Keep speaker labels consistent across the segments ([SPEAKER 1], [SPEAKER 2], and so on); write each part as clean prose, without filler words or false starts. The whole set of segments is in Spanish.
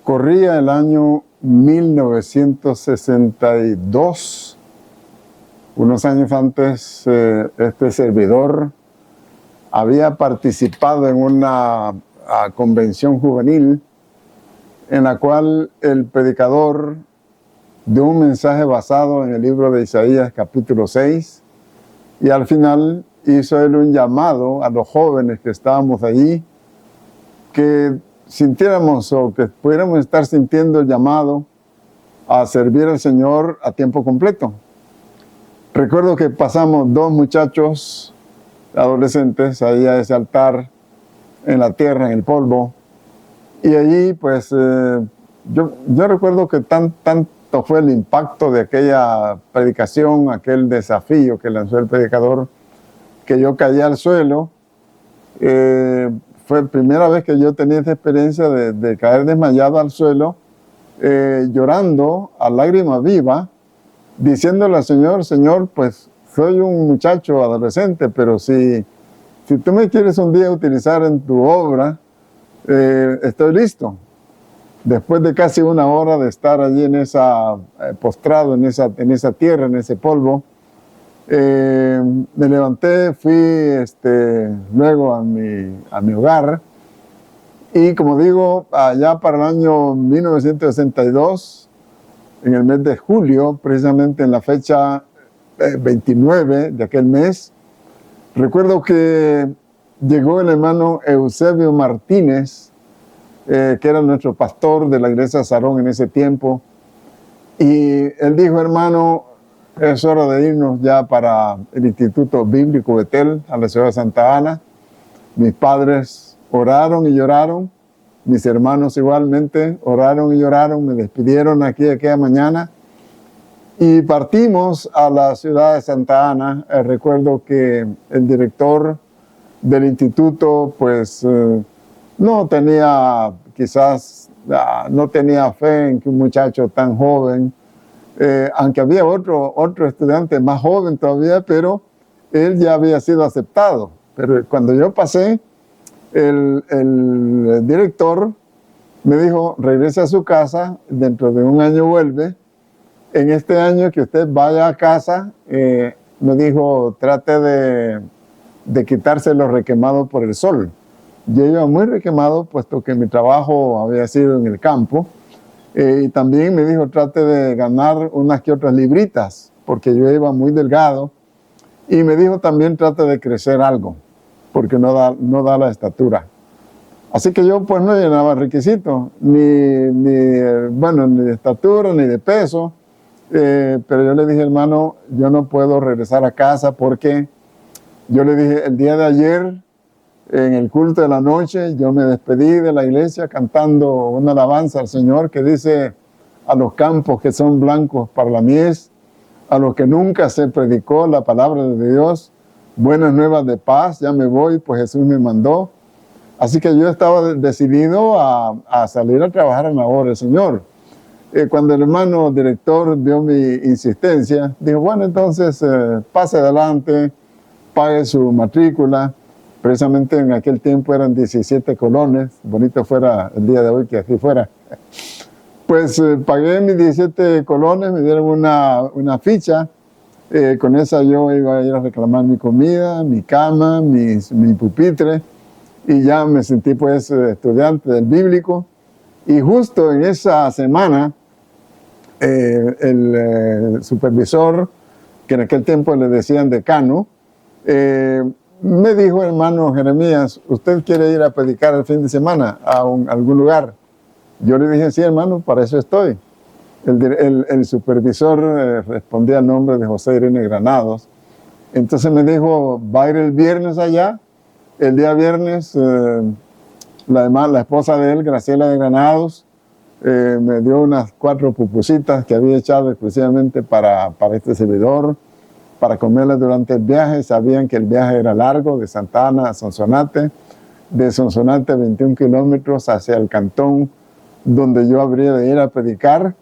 [SPEAKER 1] Corría el año 1962. Unos años antes, este servidor había participado en una convención juvenil en la cual el predicador dio un mensaje basado en el libro de Isaías capítulo 6 y al final hizo él un llamado a los jóvenes que estábamos allí que sintiéramos o que pudiéramos estar sintiendo el llamado a servir al Señor a tiempo completo. Recuerdo que pasamos 2 muchachos adolescentes ahí a ese altar en la tierra, en el polvo, y allí pues yo recuerdo que tanto fue el impacto de aquella predicación, aquel desafío que lanzó el predicador, que yo caí al suelo. Fue la primera vez que yo tenía esa experiencia de caer desmayado al suelo, llorando a lágrima viva, diciéndole al Señor: Señor, pues soy un muchacho adolescente, pero si tú me quieres un día utilizar en tu obra, estoy listo. Después de casi 1 hora de estar allí postrado en esa tierra, en ese polvo, me levanté, fui luego a mi hogar, y como digo, allá para el año 1962, en el mes de julio, precisamente en la fecha 29 de aquel mes, recuerdo que llegó el hermano Eusebio Martínez, que era nuestro pastor de la iglesia Sarón en ese tiempo, y él dijo: hermano, es hora de irnos ya para el Instituto Bíblico Betel, a la ciudad de Santa Ana. Mis padres oraron y lloraron, mis hermanos igualmente oraron y lloraron, me despidieron aquí aquella mañana y partimos a la ciudad de Santa Ana. Recuerdo que el director del instituto pues no tenía fe en que un muchacho tan joven, aunque había otro estudiante más joven todavía, pero él ya había sido aceptado. Pero cuando yo pasé, el director me dijo: regrese a su casa, dentro de 1 año vuelve. En este año que usted vaya a casa, me dijo, trate de quitarse los requemados por el sol. Yo iba muy requemado, puesto que mi trabajo había sido en el campo. Y también me dijo, trate de ganar unas que otras libritas, porque yo iba muy delgado. Y me dijo también, trate de crecer algo, porque no da la estatura. Así que yo pues no llenaba requisitos, ni de estatura, ni de peso. Pero yo le dije: hermano, yo no puedo regresar a casa, porque yo le dije, el día de ayer, en el culto de la noche, yo me despedí de la iglesia cantando una alabanza al Señor que dice: a los campos que son blancos para la mies, a los que nunca se predicó la palabra de Dios, buenas nuevas de paz, ya me voy, pues Jesús me mandó. Así que yo estaba decidido a salir a trabajar en la obra del Señor. Cuando el hermano director vio mi insistencia, dijo: bueno, entonces pase adelante, pague su matrícula. Precisamente en aquel tiempo eran 17 colones, bonito fuera el día de hoy que así fuera. Pues pagué mis 17 colones, me dieron una ficha, con esa yo iba a ir a reclamar mi comida, mi cama, mi pupitre, y ya me sentí pues estudiante del bíblico. Y justo en esa semana, el supervisor, que en aquel tiempo le decían decano, me dijo: hermano Jeremías, ¿usted quiere ir a predicar el fin de semana a algún lugar? Yo le dije: sí, hermano, para eso estoy. El supervisor respondía al nombre de José Irene Granados. Entonces me dijo: ¿va a ir el viernes allá? El día viernes, la esposa de él, Graciela de Granados, me dio unas 4 pupusitas que había echado exclusivamente para este servidor, para comerlas durante el viaje. Sabían que el viaje era largo, de Santa Ana a Sonsonate, de Sonsonate 21 kilómetros hacia el cantón donde yo habría de ir a predicar.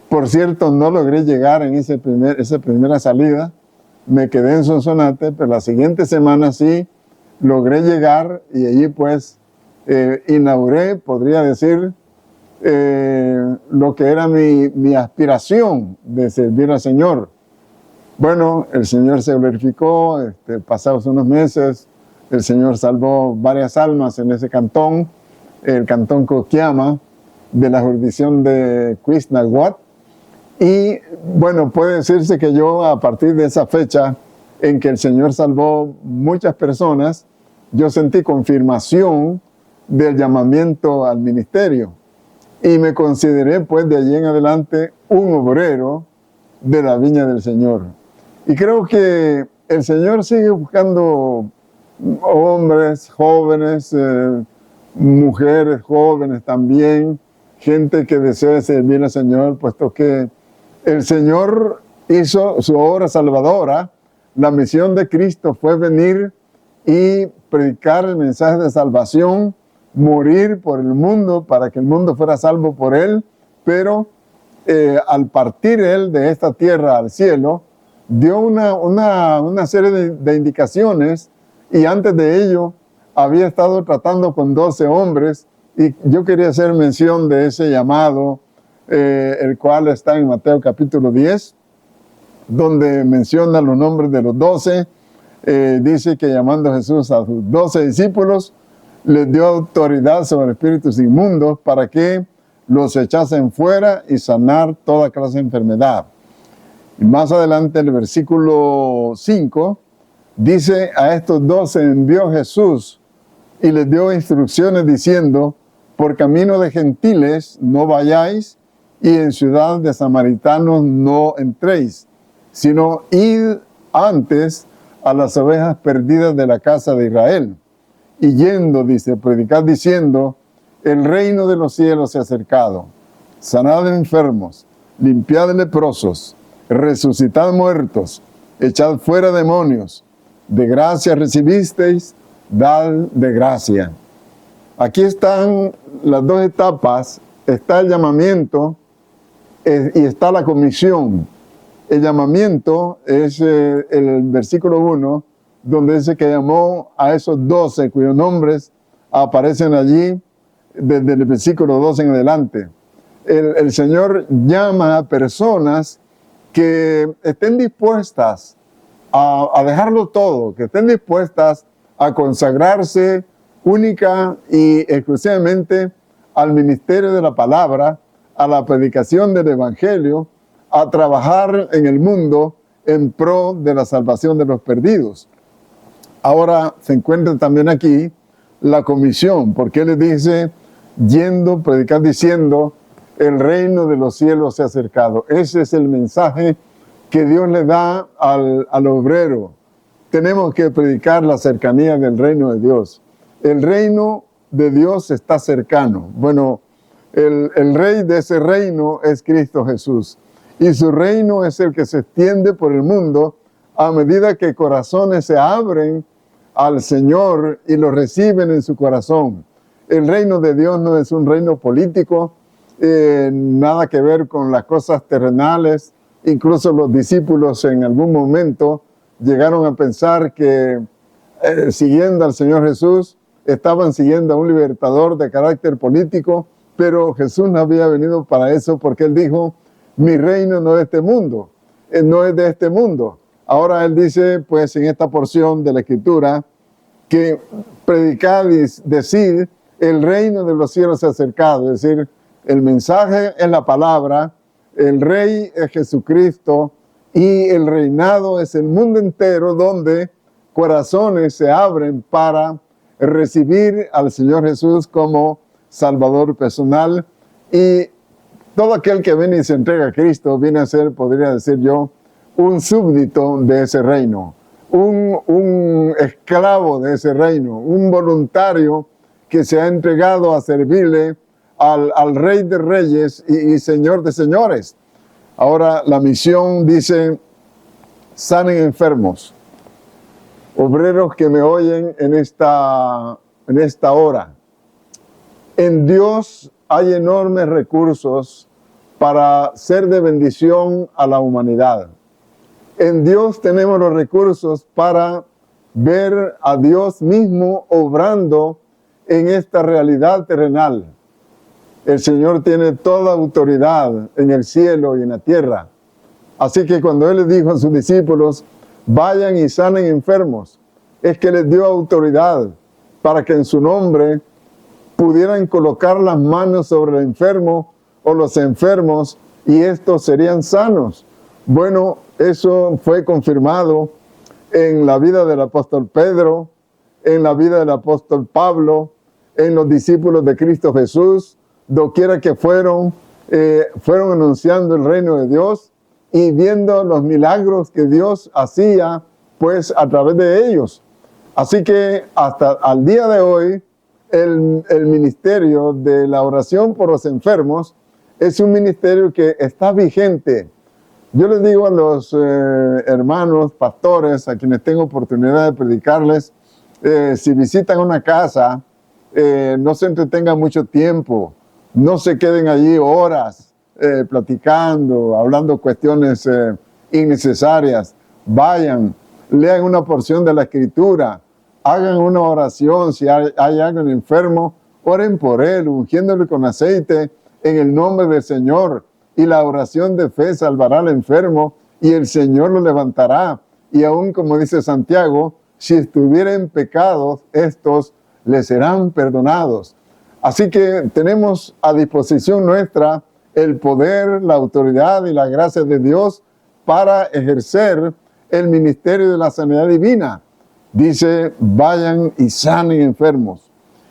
[SPEAKER 1] Por cierto, no logré llegar en esa primera salida, me quedé en Sonsonate, pero la siguiente semana sí logré llegar, y allí pues inauguré, podría decir, lo que era mi aspiración de servir al Señor. Bueno, el Señor se glorificó, pasados unos meses, el Señor salvó varias almas en ese cantón, el cantón Coquiama, de la jurisdicción de Cuixnahuat. Y bueno, puede decirse que yo, a partir de esa fecha en que el Señor salvó muchas personas, yo sentí confirmación del llamamiento al ministerio. Y me consideré, pues, de allí en adelante un obrero de la viña del Señor. Y creo que el Señor sigue buscando hombres jóvenes, mujeres jóvenes también, gente que desea servir al Señor, puesto que el Señor hizo su obra salvadora. La misión de Cristo fue venir y predicar el mensaje de salvación, morir por el mundo para que el mundo fuera salvo por Él, pero al partir Él de esta tierra al cielo, dio una serie de indicaciones, y antes de ello había estado tratando con 12 hombres, y yo quería hacer mención de ese llamado, el cual está en Mateo capítulo 10, donde menciona los nombres de los 12. Dice que llamando a Jesús a sus 12 discípulos, les dio autoridad sobre espíritus inmundos para que los echasen fuera y sanar toda clase de enfermedad. Y más adelante, en el versículo 5, dice: a estos 12 envió Jesús y les dio instrucciones diciendo: por camino de gentiles no vayáis, y en ciudad de samaritanos no entréis, sino id antes a las ovejas perdidas de la casa de Israel. Y yendo, dice, predicad diciendo: el reino de los cielos se ha acercado. Sanad enfermos, limpiad leprosos, resucitad muertos, echad fuera demonios. De gracia recibisteis, dad de gracia. Aquí están las dos etapas. Está el llamamiento y está la comisión. El llamamiento es el versículo 1, donde dice que llamó a esos 12 cuyos nombres aparecen allí desde el versículo 2 en adelante. El Señor llama a personas que estén dispuestas a dejarlo todo, que estén dispuestas a consagrarse única y exclusivamente al ministerio de la palabra, a la predicación del evangelio, a trabajar en el mundo en pro de la salvación de los perdidos. Ahora se encuentra también aquí la comisión, porque Él les dice: yendo, predicar diciendo, el reino de los cielos se ha acercado. Ese es el mensaje que Dios le da al obrero. Tenemos que predicar la cercanía del reino de Dios. El reino de Dios está cercano. Bueno, el rey de ese reino es Cristo Jesús. Y su reino es el que se extiende por el mundo a medida que corazones se abren al Señor y lo reciben en su corazón. El reino de Dios no es un reino político, nada que ver con las cosas terrenales. Incluso los discípulos en algún momento llegaron a pensar que siguiendo al Señor Jesús estaban siguiendo a un libertador de carácter político, pero Jesús no había venido para eso, porque Él dijo: mi reino no es de este mundo, no es de este mundo. Ahora Él dice, pues, en esta porción de la Escritura, que predicad y decid, el reino de los cielos se ha acercado. Es decir, el mensaje es la palabra, el rey es Jesucristo, y el reinado es el mundo entero, donde corazones se abren para recibir al Señor Jesús como Salvador personal. Y todo aquel que viene y se entrega a Cristo viene a ser, podría decir yo, un súbdito de ese reino, un esclavo de ese reino, un voluntario que se ha entregado a servirle al Rey de Reyes y Señor de Señores. Ahora la misión dice: sanen enfermos. Obreros que me oyen en esta hora, en Dios hay enormes recursos para ser de bendición a la humanidad. En Dios tenemos los recursos para ver a Dios mismo obrando en esta realidad terrenal. El Señor tiene toda autoridad en el cielo y en la tierra. Así que cuando Él les dijo a sus discípulos, vayan y sanen enfermos, es que les dio autoridad para que en su nombre pudieran colocar las manos sobre el enfermo o los enfermos y estos serían sanos. Bueno, eso fue confirmado en la vida del apóstol Pedro, en la vida del apóstol Pablo, en los discípulos de Cristo Jesús, doquiera que fueron anunciando el reino de Dios y viendo los milagros que Dios hacía, pues a través de ellos. Así que hasta al día de hoy, el ministerio de la oración por los enfermos es un ministerio que está vigente. Yo les digo a los hermanos, pastores, a quienes tengo oportunidad de predicarles, si visitan una casa, no se entretengan mucho tiempo, no se queden allí horas platicando, hablando cuestiones innecesarias. Vayan, lean una porción de la Escritura, hagan una oración. Si hay alguien enfermo, oren por él, ungiéndole con aceite en el nombre del Señor. Y la oración de fe salvará al enfermo y el Señor lo levantará. Y aún como dice Santiago, si estuviera en pecados, estos le serán perdonados. Así que tenemos a disposición nuestra el poder, la autoridad y la gracia de Dios para ejercer el ministerio de la sanidad divina. Dice, vayan y sanen enfermos,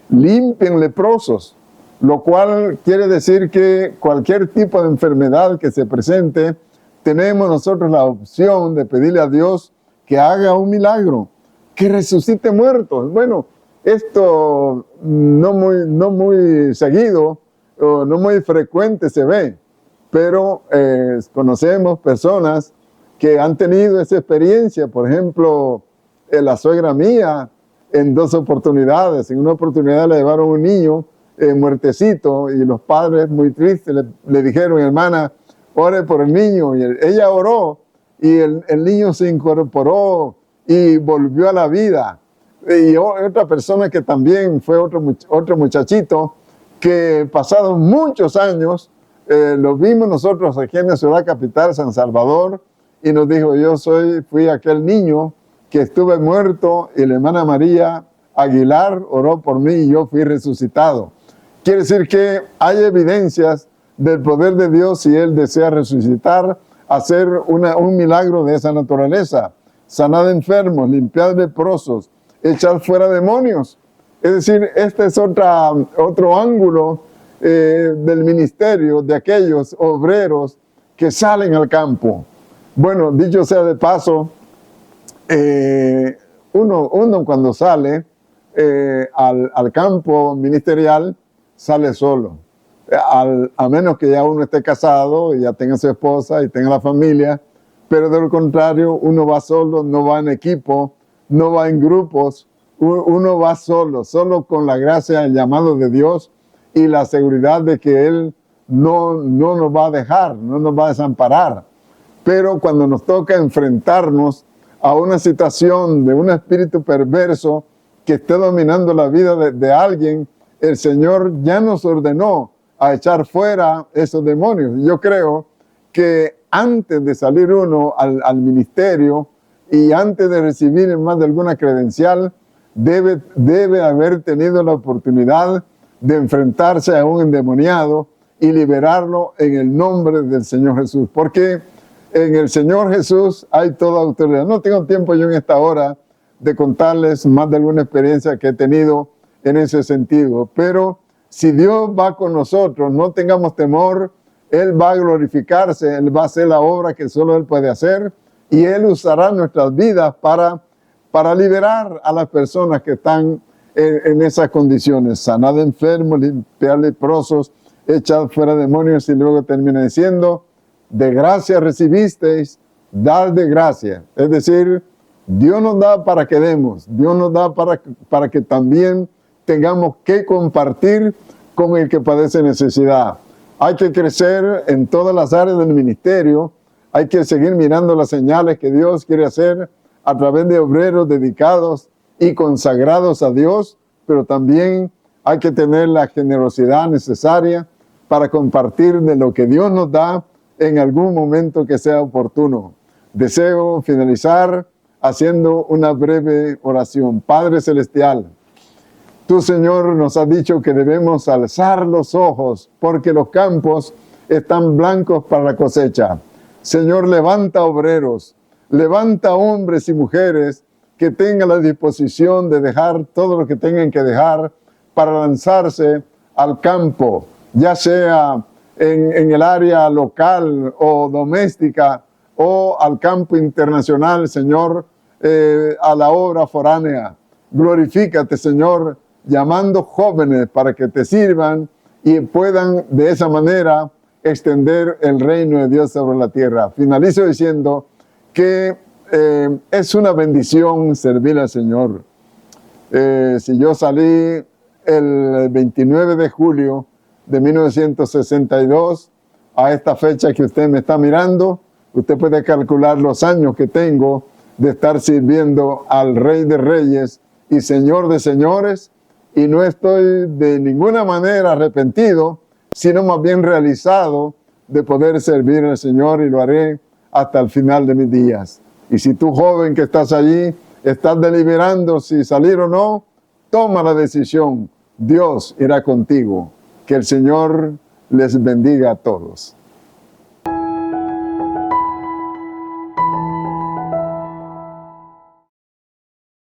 [SPEAKER 1] limpien leprosos, lo cual quiere decir que cualquier tipo de enfermedad que se presente, tenemos nosotros la opción de pedirle a Dios que haga un milagro, que resucite muertos. Bueno, esto no muy seguido, o no muy frecuente se ve, pero conocemos personas que han tenido esa experiencia. Por ejemplo, la suegra mía, en 2 oportunidades. En una oportunidad le llevaron un niño muertecito y los padres muy tristes le dijeron, hermana, ore por el niño. Y ella oró y el niño se incorporó y volvió a la vida. Y otra persona que también fue otro muchachito que pasados muchos años lo vimos nosotros aquí en la ciudad capital, San Salvador, y nos dijo, fui aquel niño que estuve muerto y la hermana María Aguilar oró por mí y yo fui resucitado. Quiere decir que hay evidencias del poder de Dios si Él desea resucitar, hacer un milagro de esa naturaleza. Sanar enfermos, limpiar leprosos, echar fuera demonios. Es decir, este es otro ángulo del ministerio de aquellos obreros que salen al campo. Bueno, dicho sea de paso, uno cuando sale al campo ministerial, sale solo. A menos que ya uno esté casado y ya tenga su esposa y tenga la familia, pero de lo contrario, uno va solo, no va en equipo, no va en grupos, uno va solo con la gracia, el llamado de Dios y la seguridad de que Él no nos va a dejar, no nos va a desamparar. Pero cuando nos toca enfrentarnos a una situación de un espíritu perverso que esté dominando la vida de alguien, el Señor ya nos ordenó a echar fuera esos demonios. Yo creo que antes de salir uno al ministerio y antes de recibir más de alguna credencial, debe haber tenido la oportunidad de enfrentarse a un endemoniado y liberarlo en el nombre del Señor Jesús. Porque en el Señor Jesús hay toda autoridad. No tengo tiempo yo en esta hora de contarles más de alguna experiencia que he tenido en ese sentido. Pero si Dios va con nosotros, no tengamos temor, Él va a glorificarse, Él va a hacer la obra que solo Él puede hacer y Él usará nuestras vidas para liberar a las personas que están en esas condiciones. Sanar enfermos, limpiar leprosos, echar fuera demonios y luego termina diciendo, de gracia recibisteis, dad de gracia. Es decir, Dios nos da para que demos, Dios nos da para que también tengamos que compartir con el que padece necesidad. Hay que crecer en todas las áreas del ministerio, hay que seguir mirando las señales que Dios quiere hacer a través de obreros dedicados y consagrados a Dios, pero también hay que tener la generosidad necesaria para compartir de lo que Dios nos da en algún momento que sea oportuno. Deseo finalizar haciendo una breve oración. Padre Celestial, tú, Señor, nos has dicho que debemos alzar los ojos porque los campos están blancos para la cosecha. Señor, levanta obreros, levanta hombres y mujeres que tengan la disposición de dejar todo lo que tengan que dejar para lanzarse al campo, ya sea en el área local o doméstica o al campo internacional, Señor, a la obra foránea. Glorifícate, Señor, llamando jóvenes para que te sirvan y puedan de esa manera extender el reino de Dios sobre la tierra. Finalizo diciendo que es una bendición servir al Señor. Si yo salí el 29 de julio de 1962 a esta fecha que usted me está mirando, usted puede calcular los años que tengo de estar sirviendo al Rey de Reyes y Señor de Señores, y no estoy de ninguna manera arrepentido, sino más bien realizado de poder servir al Señor, y lo haré hasta el final de mis días. Y si tú, joven que estás allí, estás deliberando si salir o no, toma la decisión. Dios irá contigo. Que el Señor les bendiga a todos.